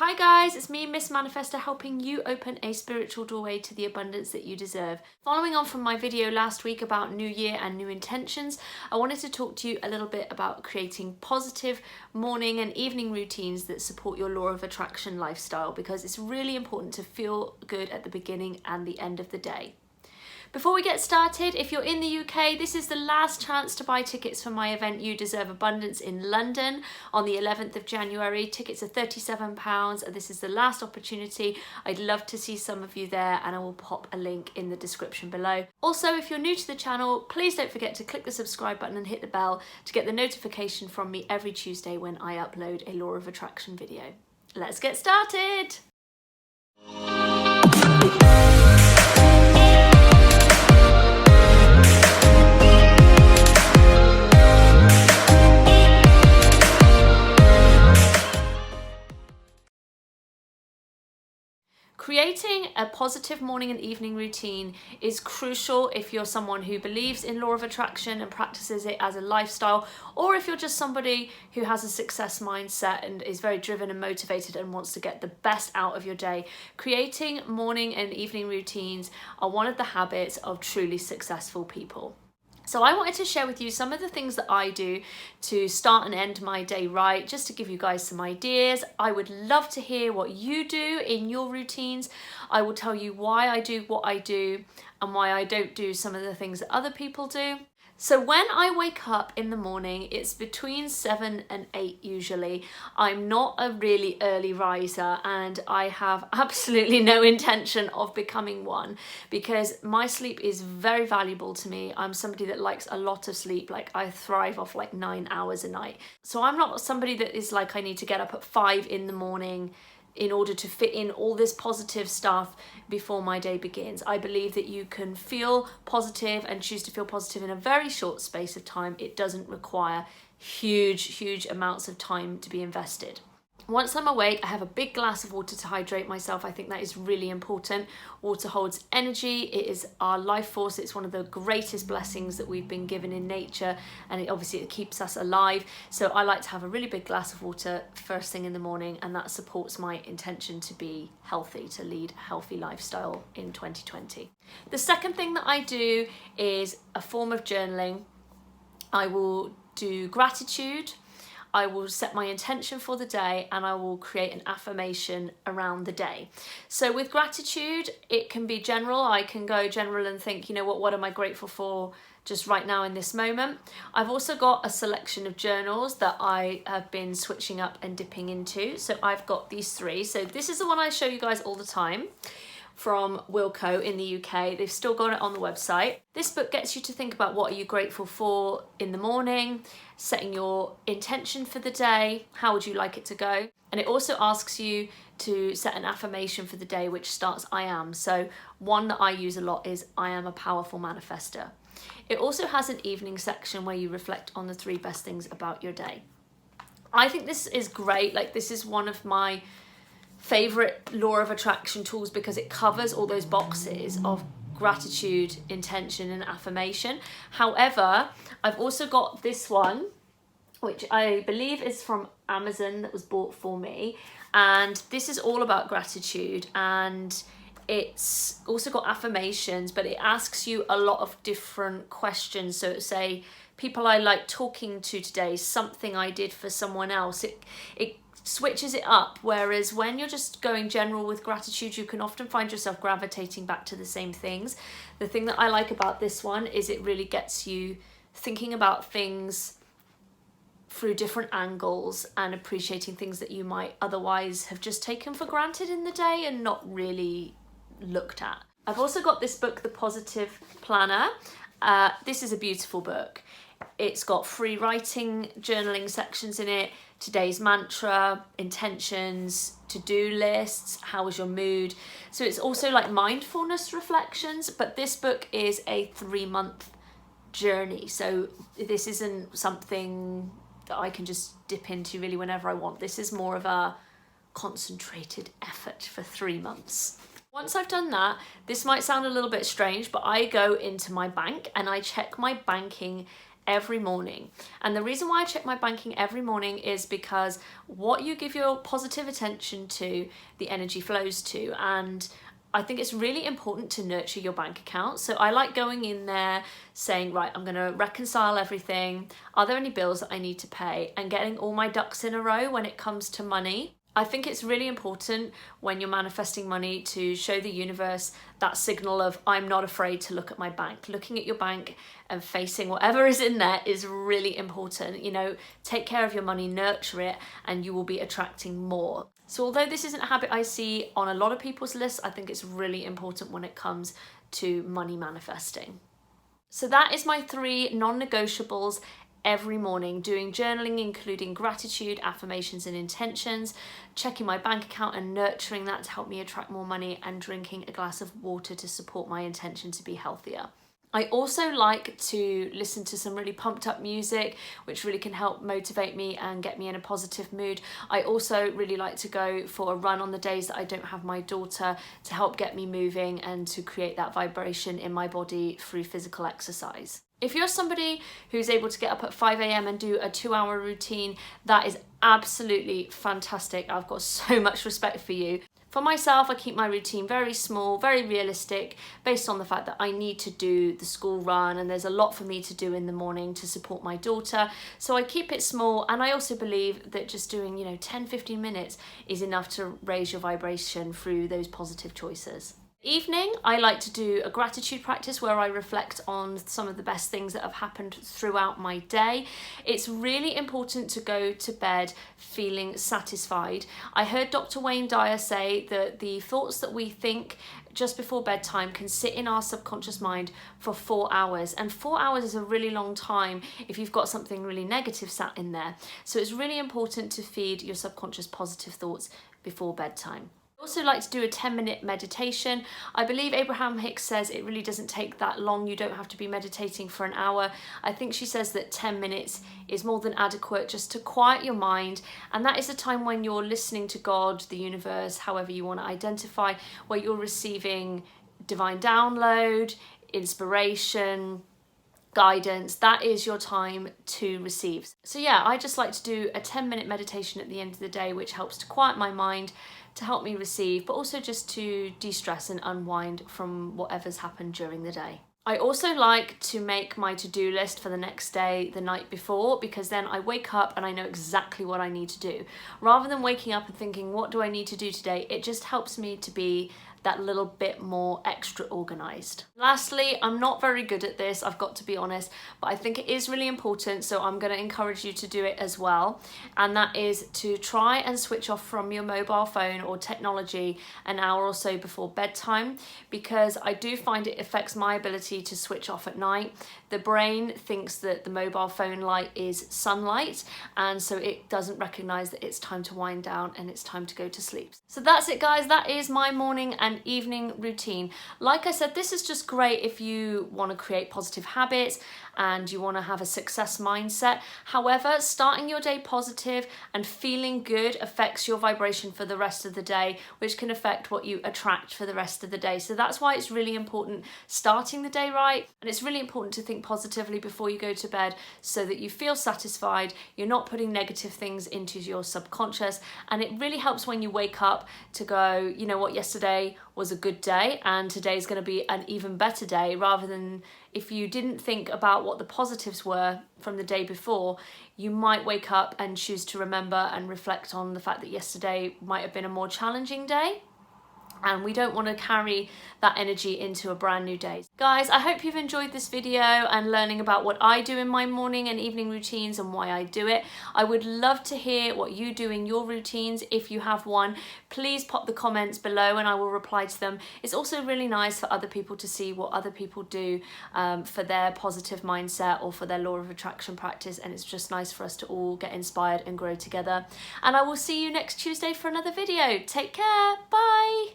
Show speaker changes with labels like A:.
A: Hi guys, it's me, Miss Manifester, helping you open a spiritual doorway to the abundance that you deserve. Following on from my video last week about New Year and new intentions, I wanted to talk to you a little bit about creating positive morning and evening routines that support your law of attraction lifestyle, because it's really important to feel good at the beginning and the end of the day. Before we get started, if you're in the UK, this is the last chance to buy tickets for my event You Deserve Abundance in London on the 11th of January. Tickets are £37 and this is the last opportunity. I'd love to see some of you there, and I will pop a link in the description below. Also, if you're new to the channel, please don't forget to click the subscribe button and hit the bell to get the notification from me every Tuesday when I upload a Law of Attraction video. Let's get started! Creating a positive morning and evening routine is crucial if you're someone who believes in law of attraction and practices it as a lifestyle, or if you're just somebody who has a success mindset and is very driven and motivated and wants to get the best out of your day. Creating morning and evening routines are one of the habits of truly successful people. So I wanted to share with you some of the things that I do to start and end my day right, just to give you guys some ideas. I would love to hear what you do in your routines. I will tell you why I do what I do and why I don't do some of the things that other people do. So when I wake up in the morning, it's between 7 and 8 usually. I'm not a really early riser and I have absolutely no intention of becoming one, because my sleep is very valuable to me. I'm somebody that likes a lot of sleep. Like, I thrive off like 9 hours a night. So I'm not somebody that is like, I need to get up at 5 in the morning in order to fit in all this positive stuff before my day begins. I believe that you can feel positive and choose to feel positive in a very short space of time. It doesn't require huge amounts of time to be invested. Once I'm awake, I have a big glass of water to hydrate myself. I think that is really important. Water holds energy. It is our life force. It's one of the greatest blessings that we've been given in nature, and it keeps us alive. So I like to have a really big glass of water first thing in the morning, and that supports my intention to be healthy, to lead a healthy lifestyle in 2020. The second thing that I do is a form of journaling. I will do gratitude. I will set my intention for the day, and I will create an affirmation around the day. So with gratitude, it can be general. I can go general and think, you know what am I grateful for just right now in this moment? I've also got a selection of journals that I have been switching up and dipping into. So I've got these 3. So this is the one I show you guys all the time, from Wilko in the UK. They've still got it on the website. This book gets you to think about what are you grateful for in the morning, setting your intention for the day, how would you like it to go? And it also asks you to set an affirmation for the day, which starts I am. So one that I use a lot is I am a powerful manifester. It also has an evening section where you reflect on the 3 best things about your day. I think this is great. Like, this is one of my favorite law of attraction tools because it covers all those boxes of gratitude, intention and affirmation. However, I've also got this one, which I believe is from Amazon, that was bought for me, and this is all about gratitude, and it's also got affirmations, but it asks you a lot of different questions. So it'll say, people I like talking to today, something I did for someone else. It switches it up, whereas when you're just going general with gratitude, you can often find yourself gravitating back to the same things. The thing that I like about this one is it really gets you thinking about things through different angles and appreciating things that you might otherwise have just taken for granted in the day and not really looked at. I've also got this book, The Positive Planner. This is a beautiful book. It's got free writing, journaling sections in it, today's mantra, intentions, to-do lists, how is your mood. So it's also like mindfulness reflections, but this book is a 3-month journey. So this isn't something that I can just dip into really whenever I want. This is more of a concentrated effort for 3 months. Once I've done that, this might sound a little bit strange, but I go into my bank and I check my banking every morning. And the reason why I check my banking every morning is because what you give your positive attention to, the energy flows to. And I think it's really important to nurture your bank account. So I like going in there saying, right, I'm going to reconcile everything. Are there any bills that I need to pay? And getting all my ducks in a row when it comes to money. I think it's really important when you're manifesting money to show the universe that signal of, I'm not afraid to look at my bank. Looking at your bank and facing whatever is in there is really important. You know, take care of your money, nurture it, and you will be attracting more. So although this isn't a habit I see on a lot of people's lists, I think it's really important when it comes to money manifesting. So that is my 3 non-negotiables every morning: doing journaling, including gratitude, affirmations and intentions, checking my bank account and nurturing that to help me attract more money, and drinking a glass of water to support my intention to be healthier. I also like to listen to some really pumped up music, which really can help motivate me and get me in a positive mood. I also really like to go for a run on the days that I don't have my daughter, to help get me moving and to create that vibration in my body through physical exercise. If you're somebody who's able to get up at 5 a.m. and do a 2-hour routine, that is absolutely fantastic. I've got so much respect for you. For myself, I keep my routine very small, very realistic, based on the fact that I need to do the school run and there's a lot for me to do in the morning to support my daughter. So I keep it small, and I also believe that just doing, 10-15 minutes is enough to raise your vibration through those positive choices. Evening, I like to do a gratitude practice where I reflect on some of the best things that have happened throughout my day. It's really important to go to bed feeling satisfied. I heard Dr. Wayne Dyer say that the thoughts that we think just before bedtime can sit in our subconscious mind for 4 hours, and 4 hours is a really long time if you've got something really negative sat in there. So it's really important to feed your subconscious positive thoughts before bedtime. I also like to do a 10-minute meditation. I believe Abraham Hicks says it really doesn't take that long. You don't have to be meditating for an hour. I think she says that 10 minutes is more than adequate just to quiet your mind. And that is a time when you're listening to God, the universe, however you want to identify, where you're receiving divine download, inspiration, guidance. That is your time to receive. So yeah, I just like to do a 10-minute meditation at the end of the day, which helps to quiet my mind, to help me receive, but also just to de-stress and unwind from whatever's happened during the day. I also like to make my to-do list for the next day the night before, because then I wake up and I know exactly what I need to do. Rather than waking up and thinking, what do I need to do today? It just helps me to be that little bit more extra organized. Lastly, I'm not very good at this, I've got to be honest, but I think it is really important, so I'm going to encourage you to do it as well. And that is to try and switch off from your mobile phone or technology an hour or so before bedtime, because I do find it affects my ability to switch off at night. The brain thinks that the mobile phone light is sunlight, and so it doesn't recognize that it's time to wind down and it's time to go to sleep. So that's it, guys. That is my morning and evening routine. Like I said, this is just great if you want to create positive habits and you want to have a success mindset. However, starting your day positive and feeling good affects your vibration for the rest of the day, which can affect what you attract for the rest of the day. So that's why it's really important starting the day right, and it's really important to think positively before you go to bed so that you feel satisfied, you're not putting negative things into your subconscious, and it really helps when you wake up to go, you know what, yesterday was a good day and today's going to be an even better day, rather than if you didn't think about what the positives were from the day before, you might wake up and choose to remember and reflect on the fact that yesterday might have been a more challenging day. And we don't want to carry that energy into a brand new day. Guys, I hope you've enjoyed this video and learning about what I do in my morning and evening routines and why I do it. I would love to hear what you do in your routines. If you have one, please pop the comments below and I will reply to them. It's also really nice for other people to see what other people do for their positive mindset or for their law of attraction practice, and it's just nice for us to all get inspired and grow together. And I will see you next Tuesday for another video. Take care. Bye.